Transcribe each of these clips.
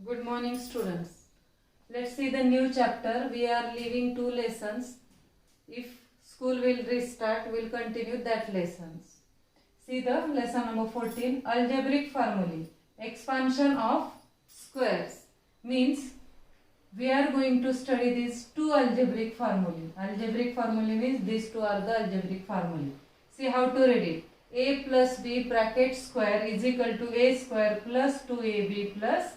Good morning, students. Let's see the new chapter. We are leaving 2 lessons. If school will restart, we'll continue that lessons. See the lesson number 14, algebraic formulae. Expansion of squares means we are going to study these two algebraic formulae. Algebraic formulae means these two are the algebraic formulae. See how to read it. A plus b bracket square is equal to a square plus 2ab plus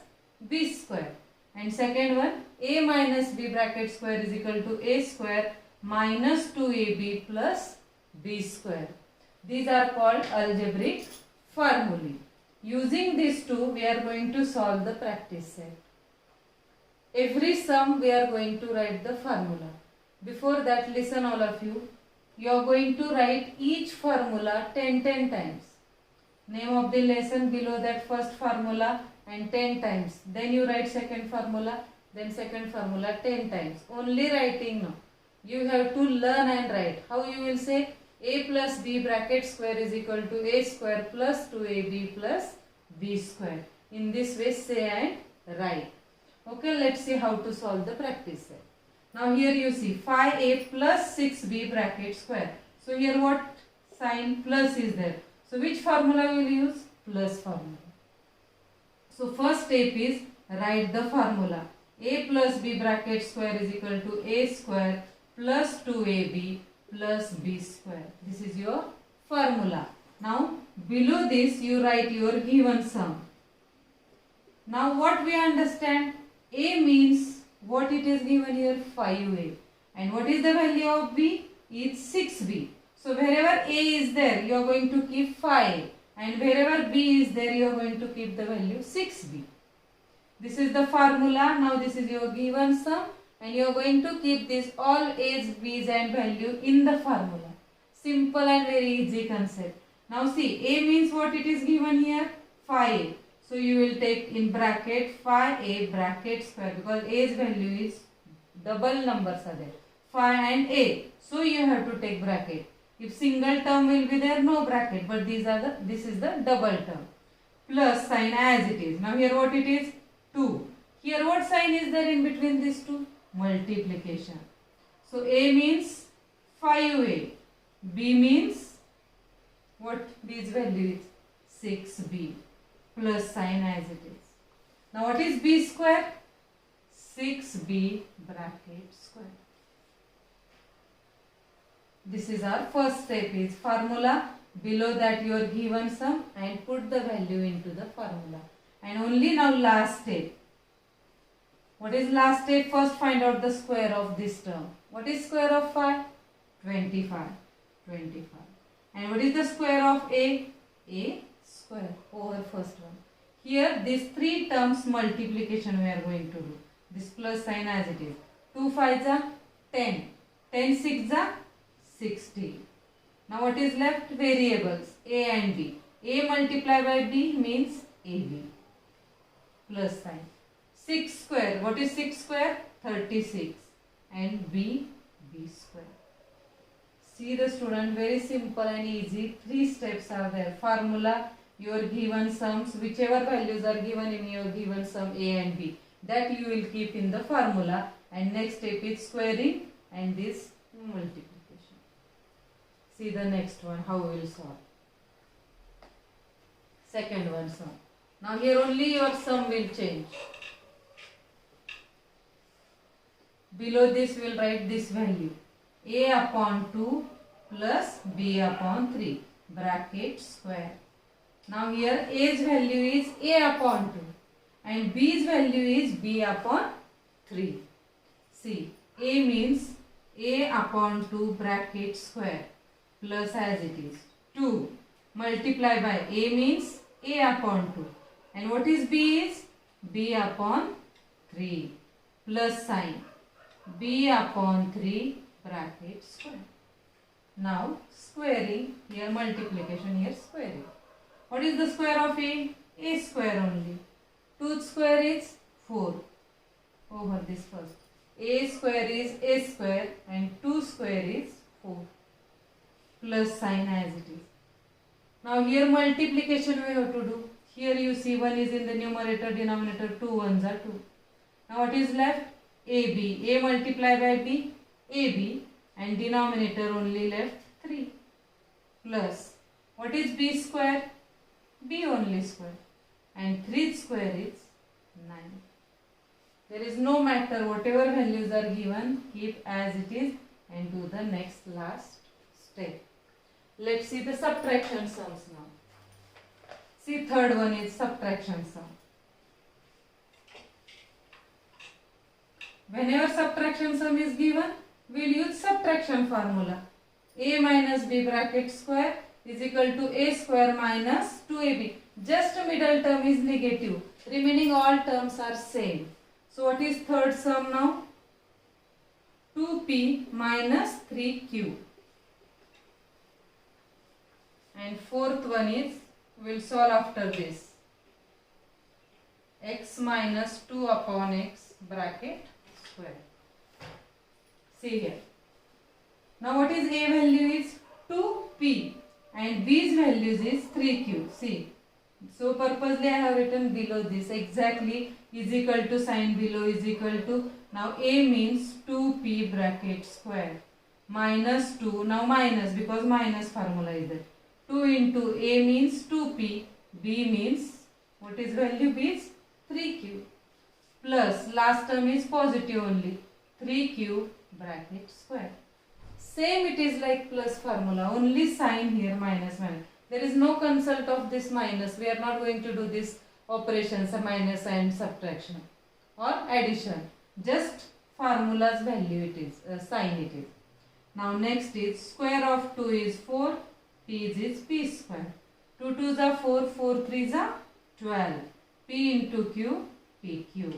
b square. And second one, a minus b bracket square is equal to a square minus 2ab plus b square. These are called algebraic formulae. Using these two, we are going to solve the practice set. Every sum we are going to write the formula. Before that, listen all of you. You are going to write each formula 10 times. Name of the lesson below that first formula and 10 times. Then you write second formula, then second formula 10 times. Only writing no. You have to learn and write. How you will say? A plus b bracket square is equal to a square plus 2ab plus b square. In this way say and write. Okay, let's see how to solve the practice set. Now here you see 5a plus 6b bracket square. So here what sign plus is there? So which formula we will use? Plus formula. So first step is write the formula. A plus b bracket square is equal to a square plus 2ab plus b square. This is your formula. Now below this you write your given sum. Now what we understand? A means what it is given here? 5a. And what is the value of b? It's 6b. So wherever a is there, you are going to keep 5. And wherever b is there, you are going to keep the value 6b. This is the formula. Now this is your given sum. And you are going to keep this all a's, b's and value in the formula. Simple and very easy concept. Now see, a means what it is given here? 5. So you will take in bracket 5a bracket square because a's value is double numbers are there. 5 and a. So you have to take bracket. If single term will be there, no bracket. But this is the double term. Plus sign as it is. Now here what it is? 2. Here what sign is there in between these two? Multiplication. So a means 5a. B means what this value is? 6b. Plus sign as it is. Now what is b square? 6b bracket square. This is our first step is formula. Below that your given sum and put the value into the formula. And only now last step. What is last step? First find out the square of this term. What is square of 5? 25. 25. And what is the square of a? A square over first one. Here these three terms multiplication we are going to do. This plus sign as it is. 2 5s are 10. 10 6s are 60. Now what is left? Variables a and b. A multiplied by b means ab. Plus sign. 6 square. What is 6 square? 36. And b square. See the student, very simple and easy. 3 steps are there. Formula, your given sums, whichever values are given in your given sum a and b. That you will keep in the formula. And next step is squaring and this multiplication. See the next one, how we will solve. Second one sum. Now here only your sum will change. Below this we will write this value. A upon 2 plus b upon 3 bracket square. Now here a's value is a upon 2 and b's value is b upon 3. See, a means a upon 2 bracket square plus as it is 2 multiply by a means a upon 2 and what is b is b upon 3 plus sign b upon 3 bracket square. Now squaring, here multiplication, here squaring. What is the square of a? A square only. 2 square is 4 over this first. A square is a square and 2 square is 4 plus sign as it is. Now here multiplication we have to do. Here you see 1 is in the numerator, denominator, 2 ones are 2. Now what is left? AB. A multiplied by B, AB, and denominator only left 3. Plus, what is B square? B only square. And 3 square is 9. There is no matter, whatever values are given, keep as it is and do the next last step. Let's see the subtraction sums now. See, third one is subtraction sum. Whenever subtraction sum is given, we will use subtraction formula. A minus B bracket square is equal to A square minus 2AB. Just middle term is negative. Remaining all terms are same. So what is third sum now? 2P minus 3Q. And fourth one is, we will solve after this. X minus 2 upon X bracket square. See here. Now what is A value is 2P and B's values is 3Q. See. So purposely I have written below this exactly is equal to, sign below is equal to. Now A means 2P bracket square minus 2. Now minus, because minus formula is there. 2 into A means 2P, B means, what is value? B is 3Q. Plus last term is positive only, 3Q bracket square. Same it is like plus formula, only sign here minus minus. There is no consult of this minus. We are not going to do this operations, minus and subtraction or addition. Just formula's value it is, sign it is. Now next is square of 2 is 4, P is P square. 2 2s are 4, 4 3s are 12. P into Q, PQ.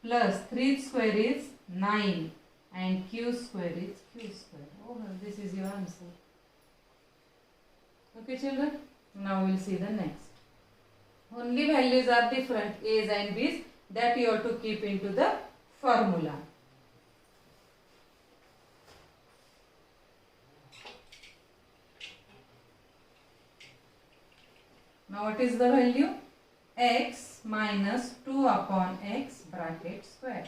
Plus 3 square is 9 and Q square is Q square. Oh, this is your answer. Okay children, now we will see the next. Only values are different, A's and B's, that you have to keep into the formula. Now what is the value? X minus 2 upon X bracket square.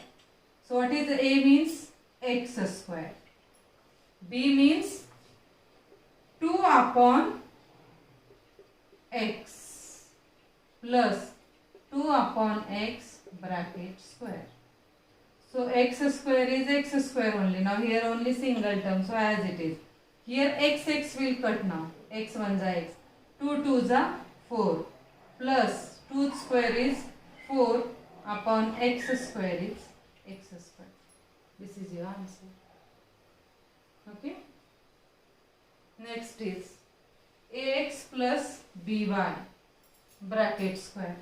So what is A means? X square. B means 2 upon X plus 2 upon X bracket square. So X square is X square only. Now here only single term, so as it is. Here X will cut now. X 1s are X. 2 2s are 4 plus 2 square is 4 upon X square is X square. This is your answer. Okay. Next is AX plus BY bracket square.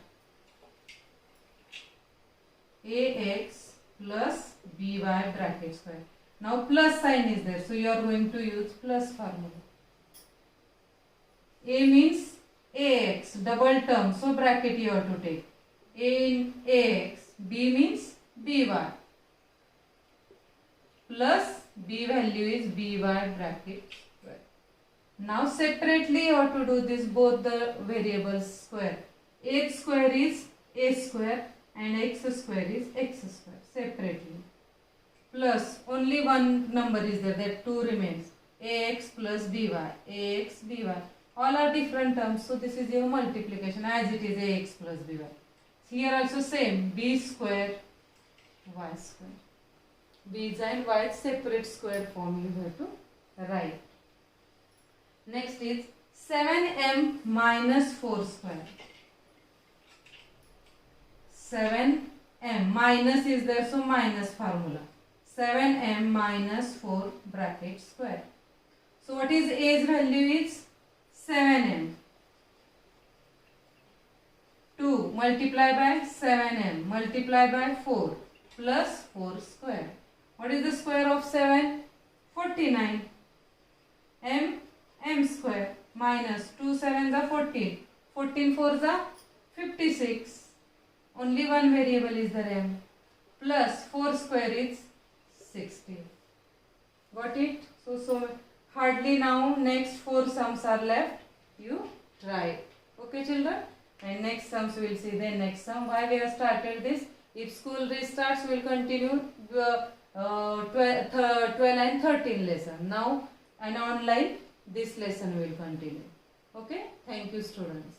AX plus BY bracket square. Now plus sign is there, so you are going to use plus formula. A means AX, double term, so bracket you have to take. A in AX, B means BY. Plus B value is BY bracket square. Now separately you have to do this, both the variables square. X square is A square and X square is X square separately. Plus only one number is there, that 2 remains. AX plus BY, AX, BY. All are different terms, so this is your multiplication as it is AX plus BY. Here also same, B square, Y square. B's and Y's separate square form you have to write. Next is 7m minus 4 square. 7m minus is there, so minus formula. 7m minus 4 bracket square. So what is A's value is 7m. 2 multiply by 7m multiply by 4 plus 4 square. What is the square of 7? 49. M square minus 2 7s are 14. 14 4s are 56. Only one variable is there, m. Plus 4 square is 16. Got it? So hardly now next 4 sums are left. You try. Okay children? And next sums we will see. Then next sum, why we have started this? If school restarts, we will continue 12 and 13 lesson. Now and online this lesson will continue. Okay, thank you students.